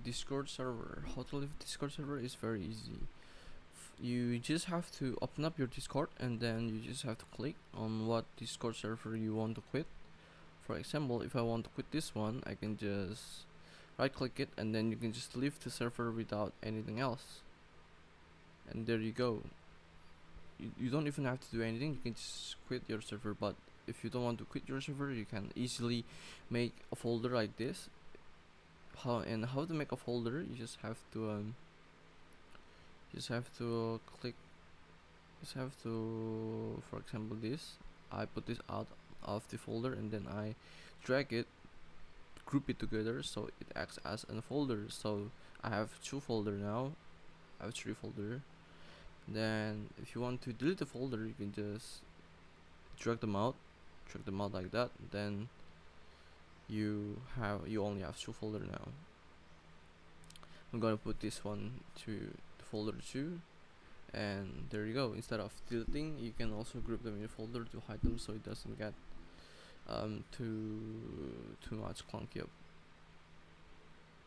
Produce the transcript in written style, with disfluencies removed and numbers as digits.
Discord server. How to leave Discord server is very easy. You just have to open up your Discord, and then you just have to click on what Discord server you want to quit. For example, if I want to quit this one, I can just right click it, and then you can just leave the server without anything else. And there you go. You don't even have to do anything, you can just quit your server. But if you don't want to quit your server, you can easily make a folder like this. How to make a folder, you just have to click, for example, this, I put this out of the folder, and then I drag it, group it together, so it acts as a folder. So I have 2 folder now, I have 3 folder. Then if you want to delete the folder, you can just drag them out like that. Then you only have 2 folder now. I'm gonna put this one to folder 2, and there you go. Instead of deleting, you can also group them in a folder to hide them, so it doesn't get too much clunky up.